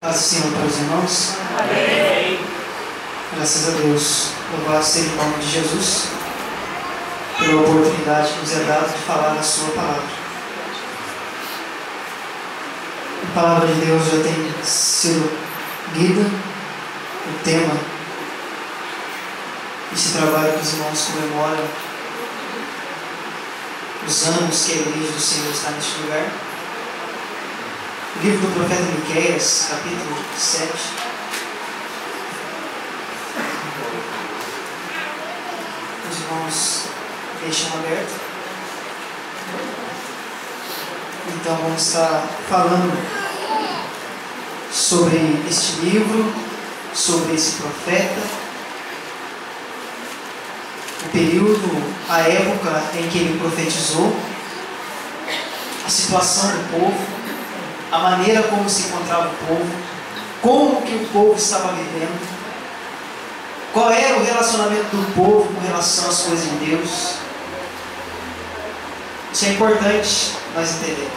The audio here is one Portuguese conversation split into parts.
Paz do Senhor para os irmãos. Amém. Graças a Deus. Louvado seja o nome de Jesus pela oportunidade que nos é dada de falar a sua palavra. A palavra de Deus já tem sido lida. O tema desse trabalho que os irmãos comemoram os anos que a Igreja do Senhor está neste lugar. O livro do profeta Miqueias, capítulo 7. Os irmãos deixam aberto. Então vamos estar falando sobre este livro, sobre esse profeta, o período, a época em que ele profetizou, a situação do povo, a maneira como se encontrava o povo, como que o povo estava vivendo, qual era o relacionamento do povo com relação às coisas de Deus. Isso é importante nós entendermos.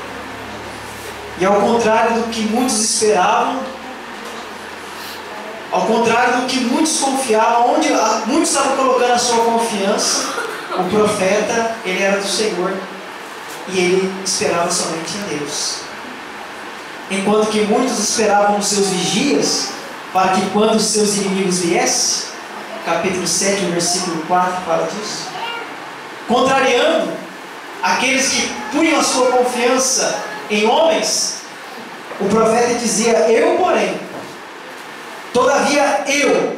E ao contrário do que muitos esperavam, ao contrário do que muitos confiavam, onde muitos estavam colocando a sua confiança, o profeta, ele era do Senhor e ele esperava somente em Deus. Enquanto que muitos esperavam os seus vigias, para que quando os seus inimigos viessem, capítulo 7, versículo 4 fala disso, contrariando aqueles que punham a sua confiança em homens, o profeta dizia: eu, porém, todavia eu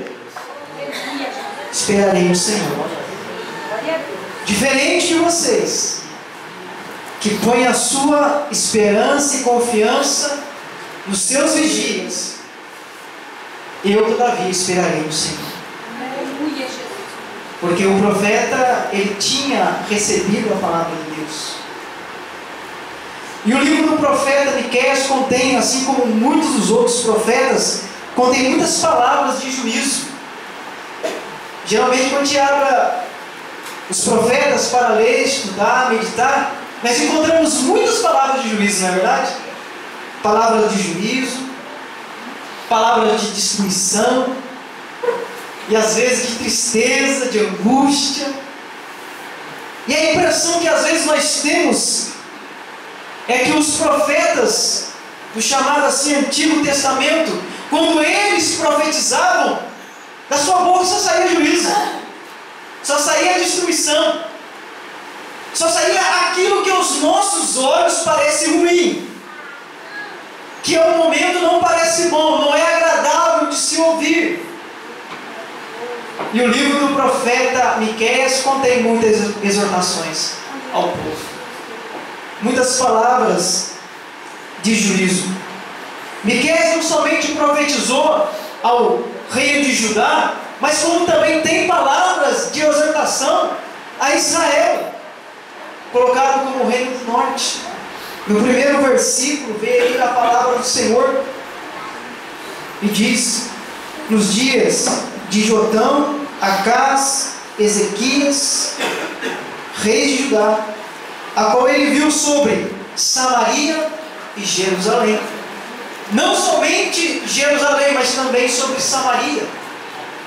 esperarei o Senhor. Diferente de vocês, que põem a sua esperança e confiança nos seus vigias, eu todavia esperarei no Senhor. Porque o profeta, ele tinha recebido a palavra de Deus. E o livro do profeta Miqueias contém, assim como muitos dos outros profetas, contém muitas palavras de juízo. Geralmente quando a gente abre os profetas para ler, estudar, meditar, nós encontramos muitas palavras de juízo, não é verdade? Palavras de juízo, palavras de destruição, e às vezes de tristeza, de angústia. E a impressão que às vezes nós temos é que os profetas do chamado assim Antigo Testamento, quando eles profetizavam, da sua boca só saía juízo, só saía destruição, só saía aquilo que aos nossos olhos parece ruim, que ao momento não parece bom, não é agradável de se ouvir. E o livro do profeta Miqueias contém muitas exortações ao povo, muitas palavras de juízo. Miqueias não somente profetizou ao reino de Judá, mas como também tem palavras de exortação a Israel, colocado como o reino do norte. No primeiro versículo veio aí a palavra do Senhor e diz: nos dias de Jotão, Acás, Ezequias, reis de Judá, a qual ele viu sobre Samaria e Jerusalém. Não somente Jerusalém, mas também sobre Samaria,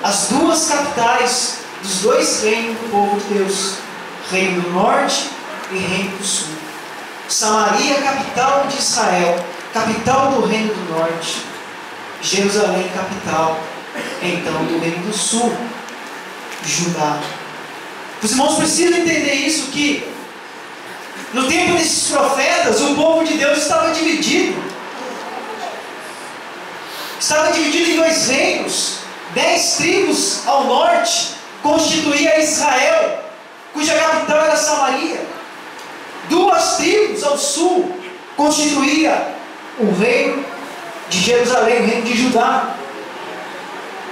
as duas capitais dos dois reinos do povo de Deus, reino do norte e reino do sul. Samaria, capital de Israel, capital do reino do norte. Jerusalém, capital então do reino do sul, Judá. Os irmãos precisam entender isso, que no tempo desses profetas o povo de Deus estava dividido. Estava dividido em dois reinos. 10 tribos ao norte constituía Israel, cuja capital era Samaria. 2 tribos ao sul constituía o reino de Jerusalém, o reino de Judá.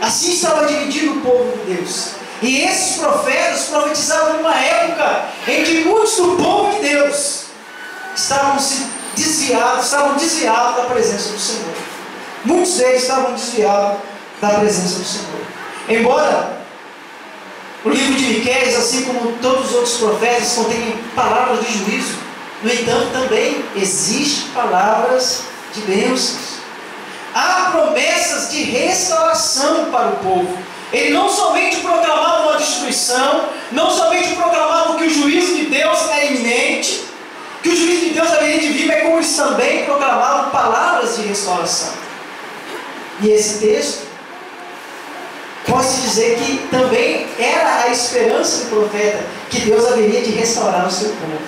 Assim estava dividido o povo de Deus. E esses profetas profetizavam numa época em que muitos do povo de Deus estavam desviados da presença do Senhor. Muitos deles estavam desviados da presença do Senhor. Embora o livro de Miqueias, assim como todos os outros profetas, contêm palavras de juízo, no entanto também existem palavras de bênçãos. há promessas de restauração para o povo. Ele não somente proclamava uma destruição, não somente proclamava que o juízo de Deus era iminente, que o juízo de Deus haveria de vir, mas como eles também proclamavam palavras de restauração. E esse texto, posso dizer que também era a esperança do profeta, que Deus haveria de restaurar o seu povo,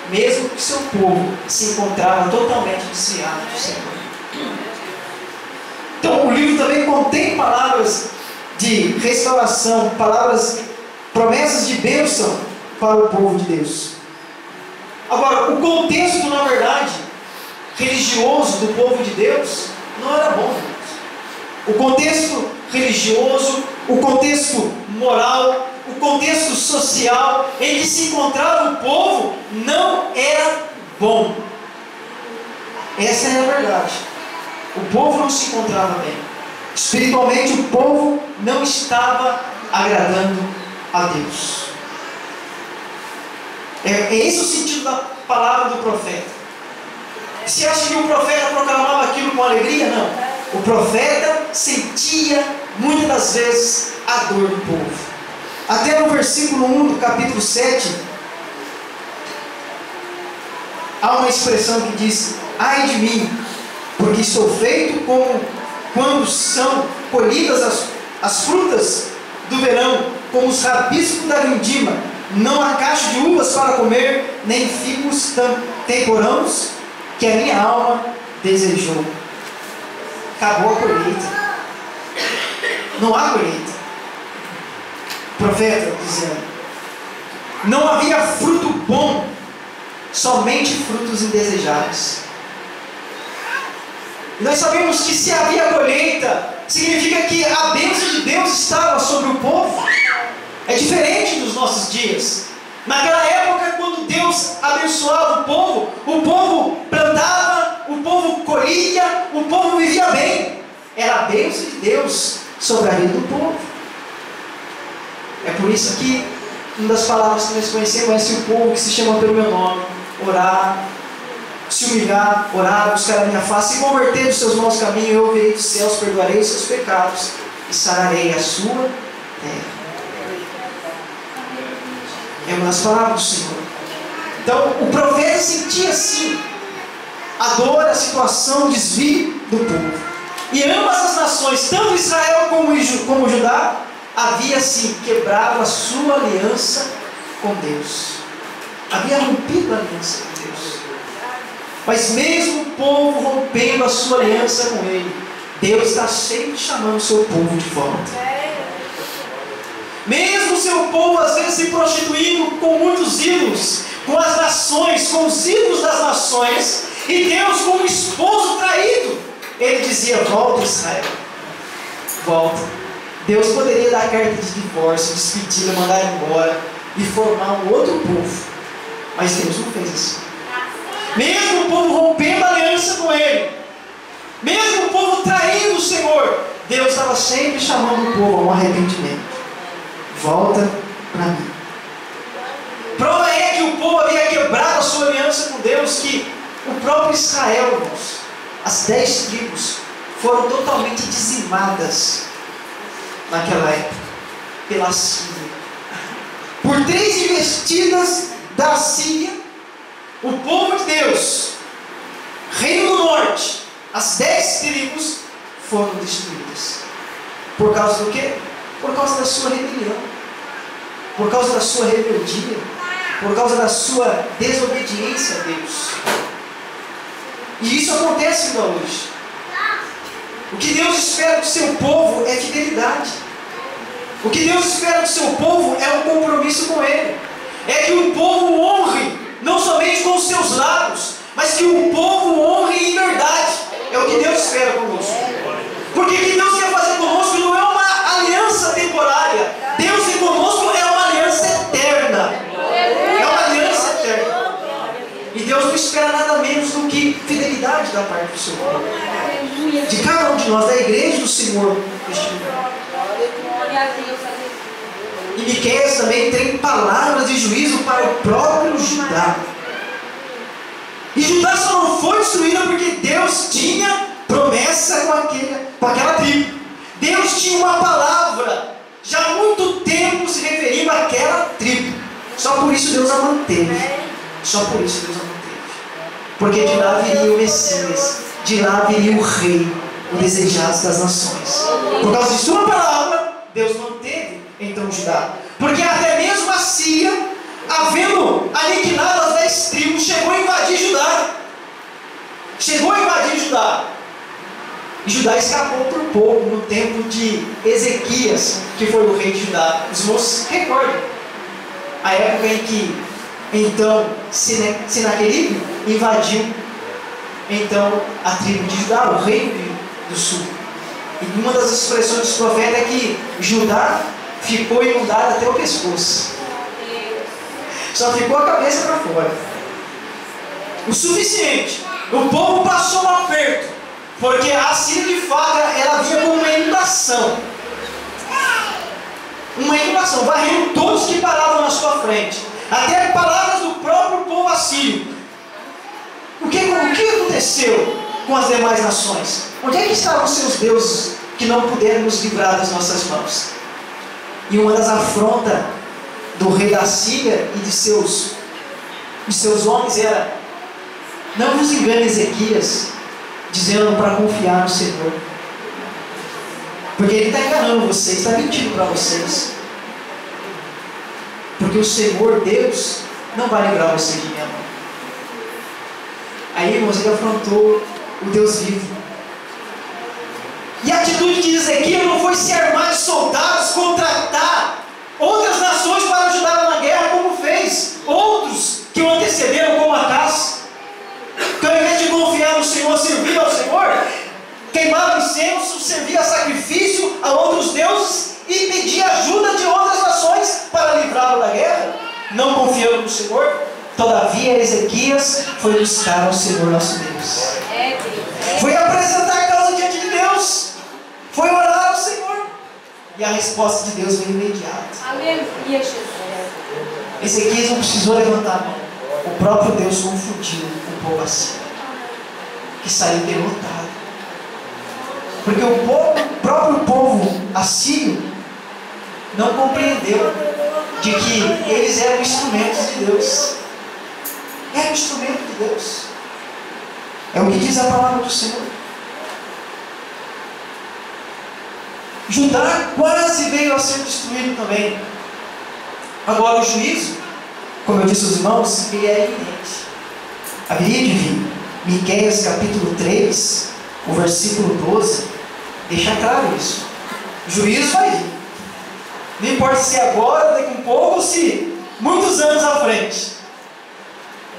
mesmo que o seu povo se encontrava totalmente desviado do Senhor. Então o livro também contém palavras de restauração, palavras, promessas de bênção para o povo de Deus. Agora, o contexto, na verdade, religioso do povo de Deus não era bom. O contexto religioso, o contexto moral, o contexto social em que se encontrava o povo não era bom. Essa é a verdade. O povo não se encontrava bem. Espiritualmente, o povo não estava agradando a Deus. É esse o sentido da palavra do profeta. Se acha que o profeta proclamava aquilo com alegria? Não. O profeta sentia muitas das vezes a dor do povo. Até no versículo 1 do capítulo 7, há uma expressão que diz: ai de mim, porque estou feito como quando são colhidas as frutas do verão, como os rabiscos da vindima. Não há cacho de uvas para comer, nem figos temporãos, que a minha alma desejou. Acabou a colheita. Não há colheita. O profeta dizendo: não havia fruto bom, somente frutos indesejáveis. Nós sabemos que se havia colheita, significa que a bênção de Deus estava sobre o povo. É diferente dos nossos dias. Naquela época, quando Deus abençoava o povo plantava, o povo colhia, o povo vivia bem. Era a bênção de Deus sobre a vida do povo. É por isso que uma das palavras que nós conhecemos é: se o povo que se chama pelo meu nome orar, se humilhar, orar, buscar a minha face, se converter dos seus maus caminhos, eu ouvirei dos céus, perdoarei os seus pecados e sararei a sua terra. É uma das palavras do Senhor. Então o profeta sentia sim a dor, a situação, o desvio do povo. E ambas as nações, tanto Israel como Judá, havia sim quebrado a sua aliança com Deus. Havia rompido a aliança com Deus. Mas mesmo o povo rompendo a sua aliança com Ele, Deus está sempre chamando o seu povo de volta. Mesmo o seu povo às vezes se prostituindo com muitos ídolos, com as nações, com os ídolos das nações, e Deus como esposo traído, Ele dizia: volta, Israel, volta. Deus poderia dar carta de divórcio, despedir, mandar embora e formar um outro povo, mas Deus não fez isso. Mesmo o povo rompendo a aliança com Ele, mesmo o povo traindo o Senhor, Deus estava sempre chamando o povo a um arrependimento. Volta para mim. Prova é que o povo havia quebrado a sua aliança com Deus, que o próprio Israel, irmãos, as 10 tribos foram totalmente dizimadas naquela época pela Síria. Por 3 investidas da Síria, o povo de Deus, Reino do Norte, as 10 tribos foram destruídas. Por causa do quê? Por causa da sua rebelião, por causa da sua rebeldia, por causa da sua desobediência a Deus. E isso acontece ainda hoje. O que Deus espera do seu povo é fidelidade. O que Deus espera do seu povo é um compromisso com Ele. É que o povo honre, não somente com os seus lábios, mas que o povo honre em verdade. É o que Deus espera conosco. Porque o que Deus quer fazer conosco não é uma aliança temporária. Deus tem conosco é uma aliança eterna. É uma aliança eterna. E Deus não espera nada menos do que fidelidade da parte do seu povo. De cada um de nós, da igreja do Senhor neste lugar. E Miqueias também tem palavras de juízo para o próprio Judá. E Judá só não foi destruída porque Deus tinha promessa com aquela tribo. Deus tinha uma palavra, já há muito tempo se referindo àquela tribo. Só por isso Deus a manteve. Só por isso Deus a manteve. Porque de lá viria o Messias, de lá viria o Rei, o desejado das nações. Por causa de sua palavra, Deus manteve então Judá. Porque até mesmo a Síria, havendo aniquilado as 10 tribos, chegou a invadir Judá. Chegou a invadir Judá. E Judá escapou por pouco no tempo de Ezequias, que foi o rei de Judá. Os irmãos recordam a época em que então Senaqueribe invadiu então a tribo de Judá, o reino do sul. E uma das expressões dos profetas é que Judá ficou inundado até o pescoço. Só ficou a cabeça para fora. O suficiente. O povo passou um aperto, porque a Síria de fato ela vinha com uma inundação. Uma inundação, varrendo todos que paravam na sua frente. Até palavras do próprio povo assírio. O que aconteceu com as demais nações? Onde é que estavam os seus deuses que não puderam nos livrar das nossas mãos? E uma das afrontas do rei da Síria e de seus homens era: não vos engane, Ezequias, dizendo para confiar no Senhor, porque ele está enganando vocês, está mentindo para vocês, porque o Senhor Deus não vai livrar vocês de minha mão. Aí, irmãos, ele afrontou o Deus vivo. E a atitude de Ezequias não foi se armar de soldados, contratar outras nações para ajudá-lo na guerra, como fez outros que o antecederam, como Acás, que ao invés de confiar no Senhor, servir ao Senhor, queimava incenso, servia sacrifício a outros deuses e pedia ajuda de outras nações para livrá-lo da guerra, não confiando no Senhor. Todavia Ezequias foi buscar ao Senhor nosso Deus, foi apresentar a causa diante de Deus, foi orar ao Senhor, e a resposta de Deus veio imediata. Aleluia, Jesus. Ezequias não precisou levantar a mão, o próprio Deus confundiu o povo assírio, que saiu derrotado, porque o próprio povo assírio não compreendeu de que eles eram instrumentos de Deus. Era um instrumento de Deus. É o que diz a palavra do Senhor. Judá quase veio a ser destruído também. Agora o juízo, como eu disse aos irmãos, ele é iminente. Haveria de vir. Miqueias capítulo 3, o versículo 12, deixa claro isso. O juízo vai vir. Não importa se agora, daqui a um pouco, ou se muitos anos à frente.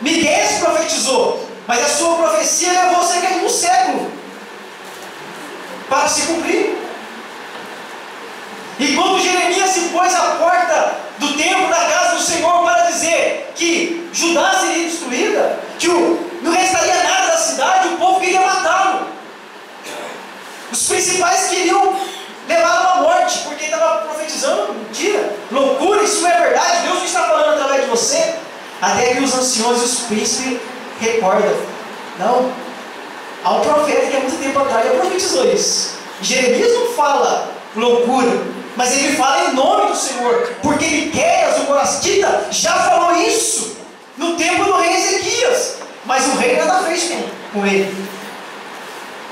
Miqueias profetizou, mas a sua profecia levou cerca de um século para se cumprir. E quando Jeremias se pôs à porta do templo da casa do Senhor para dizer que Judá seria destruída, que não restaria nada da cidade, o povo queria matá-lo. Os principais queriam levá-lo à morte, porque ele estava profetizando mentira, loucura, isso não é verdade, Deus não está falando através de você. Até que os anciões e os príncipes recordam: não, há um profeta que há muito tempo atrás já profetizou isso. Jeremias não fala loucura, mas ele fala em nome do Senhor, porque Miqueias, o Corastita, já falou isso no tempo do rei Ezequias, mas o rei nada fez com ele.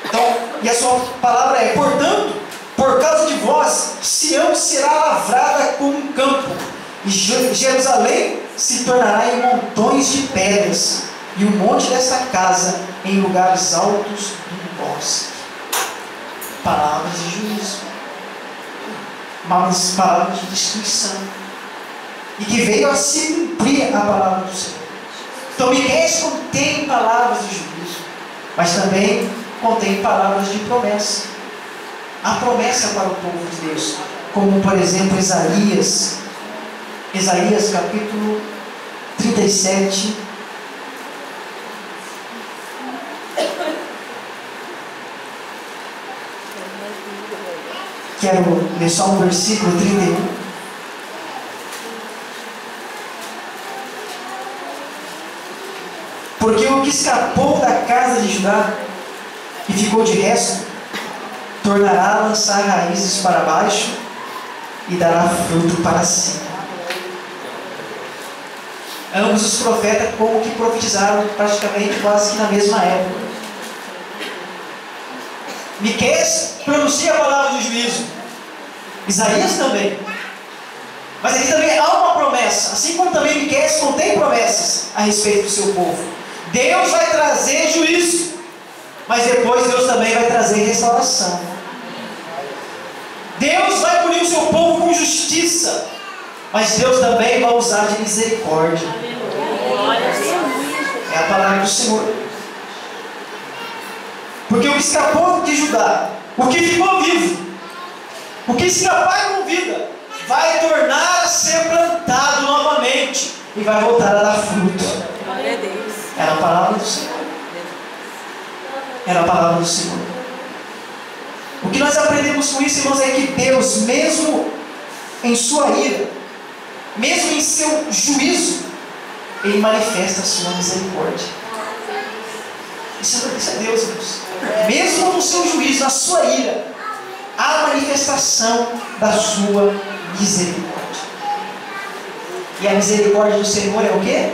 Então, e a sua palavra é: portanto, por causa de vós, Sião será lavrada como um campo, e Jerusalém se tornará em montões de pedras, e o monte desta casa em lugares altos do bosque. Palavras de juízo, mas palavras de destruição, e que veio a se cumprir a palavra do Senhor. Então Miqueias contém palavras de juízo, mas também contém palavras de promessa. Há promessa para o povo de Deus, como por exemplo Isaías capítulo 37, quero ler só um versículo 31. Porque o que escapou da casa de Judá e ficou de resto, tornará a lançar raízes para baixo e dará fruto para cima. Ambos os profetas como que profetizaram praticamente quase que na mesma época. Miqueias pronuncia a palavra de juízo, Isaías também. Mas aqui também há uma promessa, assim como também Miqueias contém promessas a respeito do seu povo. Deus vai trazer juízo, mas depois Deus também vai trazer restauração. Deus vai punir o seu povo com justiça, mas Deus também vai usar de misericórdia. É a palavra do Senhor. Porque o que escapou de Judá, o que ficou vivo, o que escapar com vida, vai tornar a ser plantado novamente e vai voltar a dar fruto. Era a palavra do Senhor. Era a palavra do Senhor. O que nós aprendemos com isso, irmãos, é que Deus, mesmo em sua ira, mesmo em seu juízo, Ele manifesta a sua misericórdia. Isso é Deus, irmãos. Mesmo no seu juízo, na sua ira, há a manifestação da sua misericórdia. E a misericórdia do Senhor é o quê?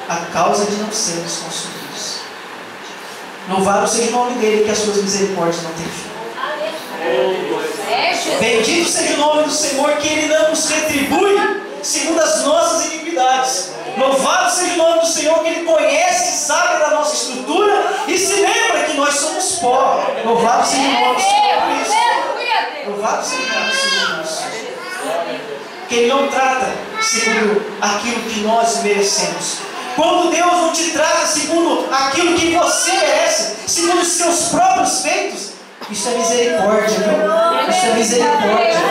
A causa de não sermos consumidos. Louvado seja o nome dele, que as suas misericórdias não têm fim. Bendito seja o nome do Senhor, que Ele não nos retribui segundo as nossas iniquidades. Louvado seja o nome do Senhor, que Ele conhece, sabe da nossa estrutura e se lembra que nós somos pó. Louvado seja o nome do Senhor por isso. Louvado seja o nome do Senhor por isso. Que Ele não trata segundo aquilo que nós merecemos. Quando Deus não te trata segundo aquilo que você merece, segundo os seus próprios feitos, isso é misericórdia, viu? Isso é misericórdia.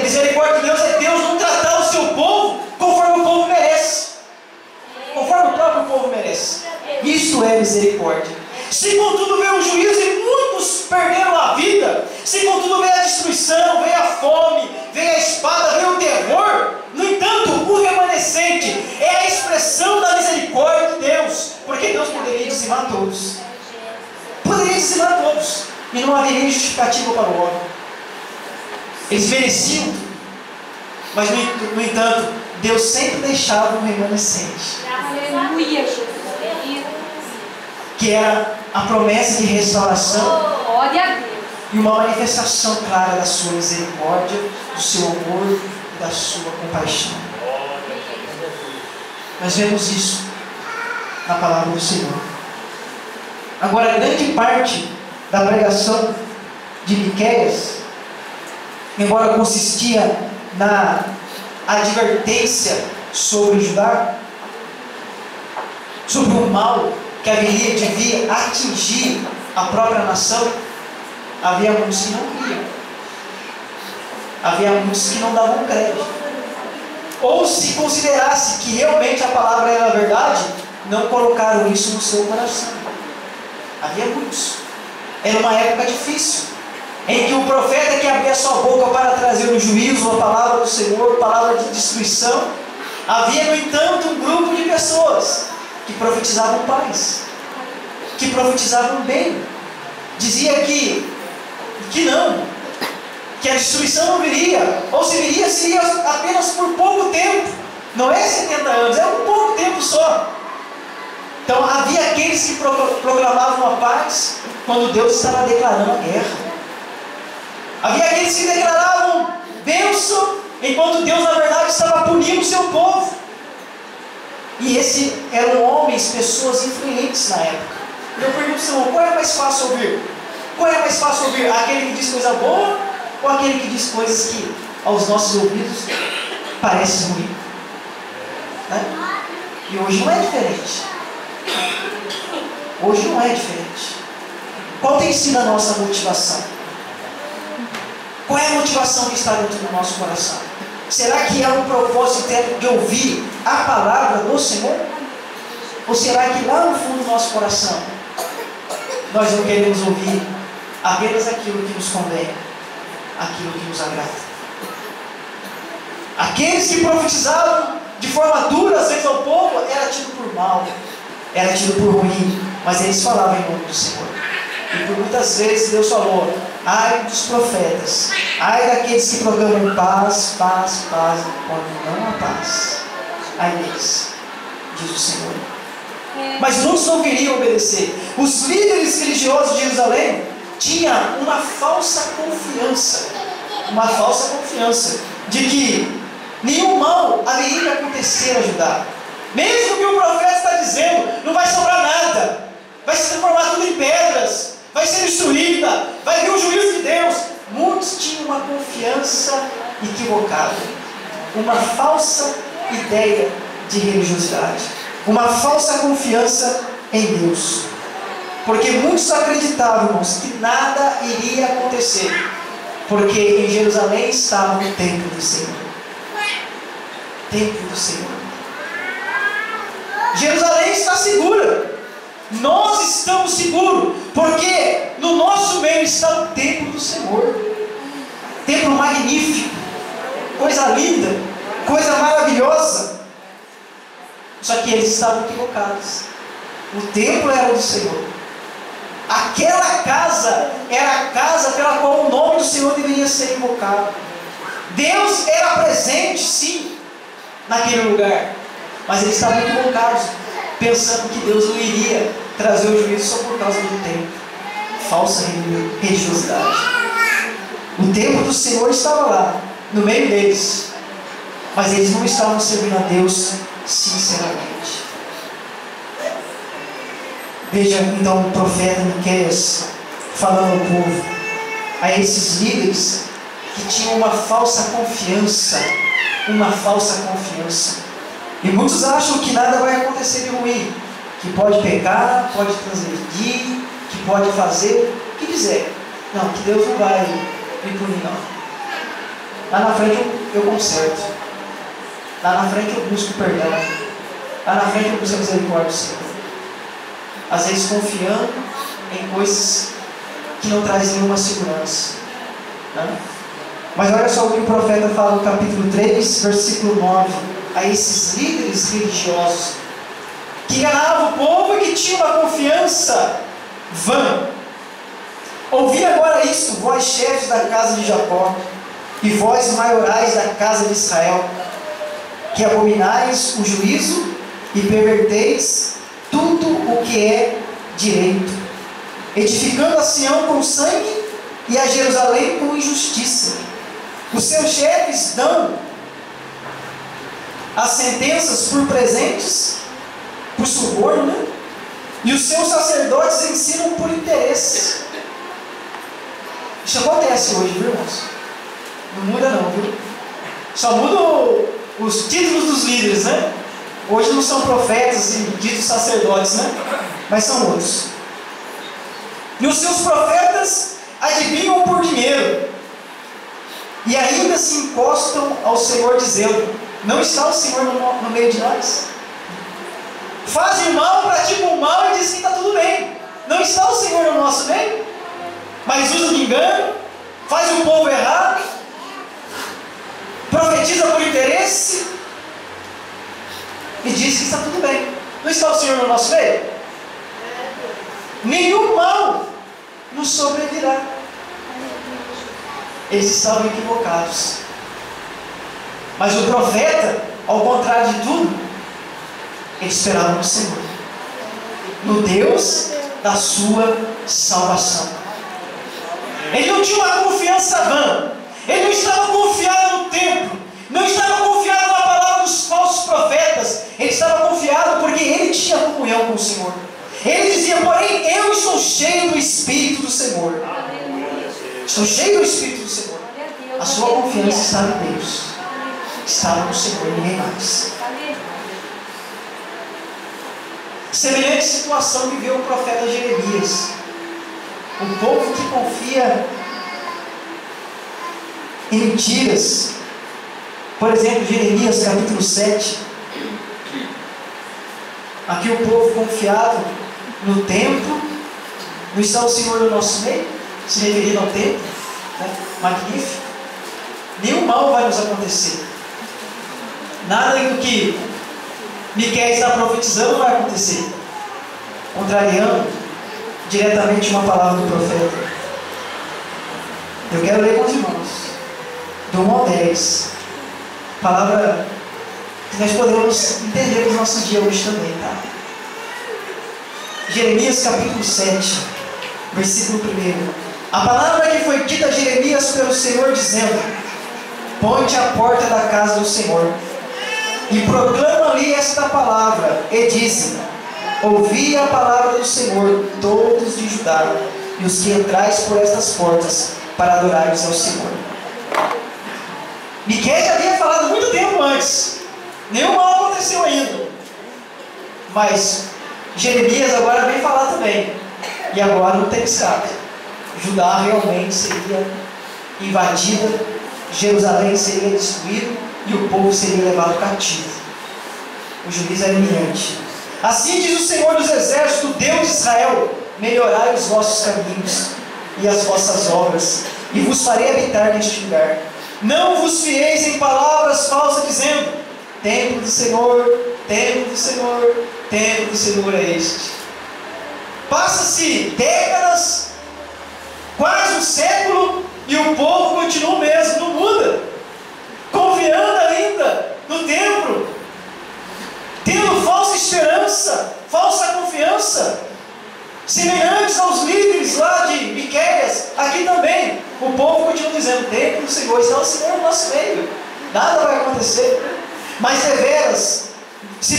Misericórdia de Deus é Deus não tratar o seu povo conforme o povo merece, conforme o próprio povo merece. Isso é misericórdia. Se contudo veio o juízo e muitos perderam a vida, se contudo veio a destruição, veio a fome, veio a espada, veio o terror, no entanto, o remanescente é a expressão da misericórdia de Deus, porque Deus poderia dizimar todos. Poderia dizimar todos, e não haveria justificativa para o homem. Eles mereciam tudo, mas no entanto, Deus sempre deixava um remanescente. Aleluia, Jesus. Que era a promessa de restauração e uma manifestação clara da sua misericórdia, do seu amor e da sua compaixão. Nós vemos isso na palavra do Senhor. Agora, grande parte da pregação de Miqueias, embora consistia na advertência sobre Judá, sobre o mal que devia atingir a própria nação, havia muitos que não criam, havia muitos que não davam crédito, ou se considerasse que realmente a palavra era a verdade, não colocaram isso no seu coração. Havia muitos. Era uma época difícil, em que o profeta que abria sua boca para trazer o juízo, a palavra do Senhor, a palavra de destruição, havia no entanto um grupo de pessoas que profetizavam paz, que profetizavam bem, dizia que não, que a destruição não viria, ou se viria, seria apenas por pouco tempo, não é 70 anos, é um pouco tempo só. Então havia aqueles que proclamavam a paz, quando Deus estava declarando a guerra. Havia aqueles que declaravam bênção, enquanto Deus na verdade estava punindo o seu povo. E esses eram homens, pessoas influentes na época. E eu pergunto, Senhor, qual é mais fácil ouvir? Qual é mais fácil ouvir? Aquele que diz coisa boa ou aquele que diz coisas que aos nossos ouvidos parecem ruim? Né? E hoje não é diferente. Hoje não é diferente. Qual tem sido a nossa motivação? Qual é a motivação que está dentro do nosso coração? Será que há um propósito de ouvir a palavra do Senhor? Ou será que lá no fundo do nosso coração nós não queremos ouvir apenas aquilo que nos convém, aquilo que nos agrada? Aqueles que profetizavam de forma dura às vezes ao povo, era tido por mal, era tido por ruim. mas eles falavam em nome do Senhor. E por muitas vezes Deus falou: ai dos profetas, ai daqueles que proclamam paz, paz, paz, quando não há paz. Ai deles, diz o Senhor. Mas muitos não queriam obedecer. Os líderes religiosos de Jerusalém tinham uma falsa confiança de que nenhum mal haveria que acontecer a Judá. Mesmo que o profeta está dizendo, não vai sobrar nada, vai se transformar tudo em pedras, vai ser destruída, vai vir o juízo de Deus. Muitos tinham uma confiança equivocada, uma falsa ideia de religiosidade, uma falsa confiança em Deus, porque muitos acreditavam, irmãos, que nada iria acontecer, porque em Jerusalém estava o templo do Senhor. Templo do Senhor. Jerusalém está segura. Nós estamos seguros, porque no nosso meio está o templo do Senhor. Templo magnífico, coisa linda, coisa maravilhosa. Só que eles estavam equivocados. O templo era do Senhor. Aquela casa era a casa pela qual o nome do Senhor deveria ser invocado. Deus era presente, sim, naquele lugar, mas eles estavam equivocados, pensando que Deus não iria trazer o juízo só por causa do templo. Falsa religiosidade. O templo do Senhor estava lá, no meio deles, mas eles não estavam servindo a Deus sinceramente. Veja então o profeta Miqueias falando ao povo, a esses líderes que tinham uma falsa confiança. E muitos acham que nada vai acontecer de ruim, que pode pecar, pode transgredir, que pode fazer o que quiser. Não, que Deus não vai me punir, não. Lá na frente eu conserto. Lá na frente eu busco perdão. Lá na frente eu busco a misericórdia do Senhor. Às vezes confiando em coisas que não trazem nenhuma segurança, né? Mas olha só o que o profeta fala no capítulo 3, versículo 9, a esses líderes religiosos que enganavam o povo e que tinham uma confiança vã. Ouvi agora isto, vós chefes da casa de Jacó, e vós maiorais da casa de Israel, que abominais o juízo e perverteis tudo o que é direito, edificando a Sião com sangue e a Jerusalém com injustiça. Os seus chefes dão as sentenças por presentes, por suborno, né? E os seus sacerdotes ensinam por interesse. Isso acontece hoje, viu, irmãos? Não muda não, viu? Só mudam os títulos dos líderes, né? Hoje não são profetas e ditos sacerdotes, né? Mas são outros. E os seus profetas adivinham por dinheiro. E ainda se encostam ao Senhor dizendo: não está o Senhor no meio de nós? Fazem mal, praticam mal e dizem que está tudo bem. Não está o Senhor no nosso meio? Mas usa de engano, faz o povo errar, profetiza por interesse e diz que está tudo bem. Não está o Senhor no nosso meio? Nenhum mal nos sobrevirá. Eles estavam equivocados. Mas o profeta, ao contrário de tudo, ele esperava no Senhor, no Deus da sua salvação. Ele não tinha uma confiança vã. Ele não estava confiado no templo, não estava confiado na palavra dos falsos profetas. Ele estava confiado porque ele tinha comunhão com o Senhor. Ele dizia: porém eu estou cheio do Espírito do Senhor. Estou cheio do Espírito do Senhor. A sua confiança estava em Deus, estava no Senhor e ninguém mais. Semelhante situação viveu o profeta Jeremias. Um povo que confia em mentiras. Por exemplo, Jeremias capítulo 7. Aqui o povo confiado no templo. Não está o Senhor no nosso meio? Se referindo ao templo, né? Magnífico. Nenhum mal vai nos acontecer. Nada do que Miqueias está profetizando vai acontecer. contrariando diretamente uma palavra do profeta. Eu quero ler com os irmãos, do 1 ao 10, palavra que nós podemos entender nos nossos dias hoje também, tá? Jeremias capítulo 7, versículo 1. A palavra que foi dita a Jeremias pelo Senhor, dizendo: põe-te à porta da casa do Senhor, e proclama ali esta palavra, e dize: ouvi a palavra do Senhor, todos de Judá, e os que entrais por estas portas, para adorares ao Senhor. Miqueias já havia falado muito tempo antes, nenhum mal aconteceu ainda, mas Jeremias agora vem falar também, e agora não tem escape. Judá realmente seria invadida, Jerusalém seria destruída e o povo seria levado cativo. O juízo é iminente. Assim diz o Senhor dos Exércitos, Deus de Israel: melhorai os vossos caminhos e as vossas obras, e vos farei habitar neste lugar. Não vos fieis em palavras falsas, dizendo: templo do Senhor, templo do Senhor, templo do Senhor é este. Passa-se décadas, quase um século, e o povo continua o mesmo, não muda, confiando ainda no templo, tendo falsa esperança, falsa confiança, semelhantes aos líderes lá de Miqueias. Aqui também o povo continua dizendo: templo do Senhor, está o Senhor no nosso meio, nada vai acontecer. Mas deveras, se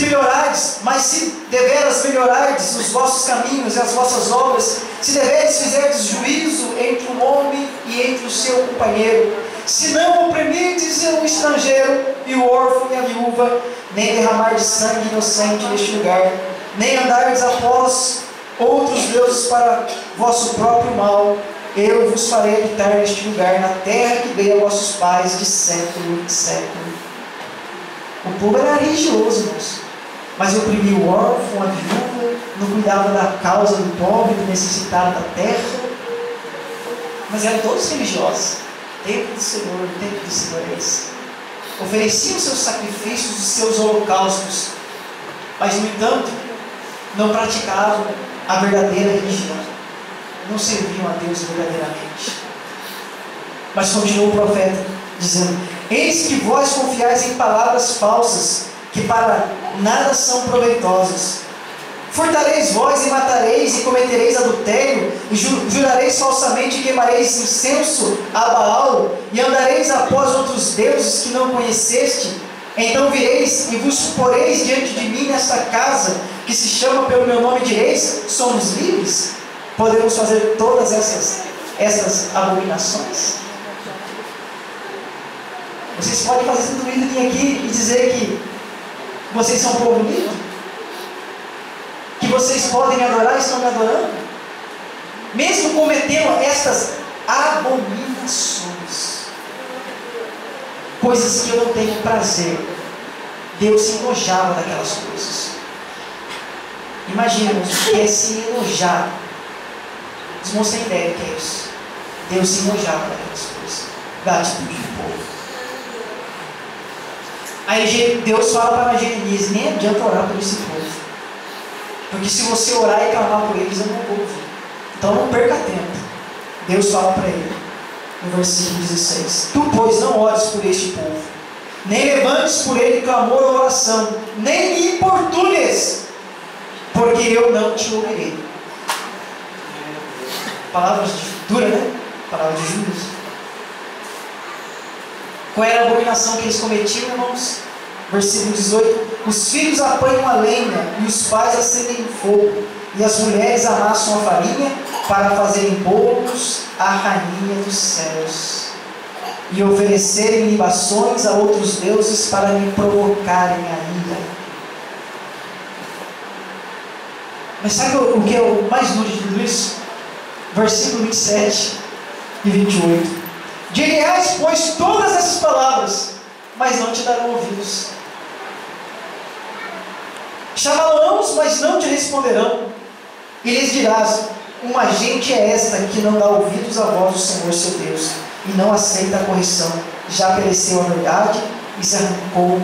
deveras melhorardes os vossos caminhos e as vossas obras, se deveres fizerdes juízo entre o homem e entre o seu companheiro, se não oprimirdes o estrangeiro e o órfão e a viúva, nem derramardes sangue inocente neste lugar, nem andardes após outros deuses para vosso próprio mal, eu vos farei habitar neste lugar, na terra que dei a vossos pais de século em século. O povo era religioso, irmãos, mas oprimia o órfão, a viúva, não cuidava da causa do pobre, do necessitado da terra, mas eram todos religiosos. Templo do Senhor, templo do Senhor é esse. Ofereciam os seus sacrifícios, os seus holocaustos, mas no entanto não praticavam a verdadeira religião, não serviam a Deus verdadeiramente. Mas continuou o profeta dizendo: eis que vós confiais em palavras falsas, que para nada são proveitosas. Furtareis vós e matareis e cometereis adultério, e jurareis falsamente e queimareis incenso a Baal, e andareis após outros deuses que não conheceste. Então vireis e vos poreis diante de mim nesta casa, que se chama pelo meu nome, direis: somos livres? Podemos fazer todas essas abominações? Vocês podem fazer tudo isso vir aqui e dizer que vocês são povo livre? Que vocês podem adorar e estão me adorando? Mesmo cometendo estas abominações, coisas que eu não tenho prazer, Deus se enojava daquelas coisas. Imagina, o que é se enojar? Os irmãos têm ideia do que é isso. Deus se enojava daquelas coisas, da atitude do povo. Aí Deus fala para Jeremias: nem adianta orar por esse povo, porque se você orar e clamar por eles, eu não vou ouvir. Então não perca tempo. Deus fala para ele, no versículo 16: tu, pois, não ores por este povo, nem levantes por ele clamor ou oração, nem me importunes, porque eu não te ouvirei. Palavras duras, né? Palavras de juízo. Qual era a abominação que eles cometiam, irmãos? Versículo 18: os filhos apanham a lenha, e os pais acendem fogo, e as mulheres amassam a farinha para fazerem bolos à rainha dos céus, e oferecerem libações a outros deuses para me provocarem a ira. Mas sabe o que é o mais duro de tudo isso? Versículo 27 e 28: dirás, pois, todas essas palavras, mas não te darão ouvidos. Chamá-los, mas não te responderão. E lhes dirás: uma gente é esta que não dá ouvidos à voz do Senhor seu Deus, e não aceita a correção. Já pereceu a verdade e se arrancou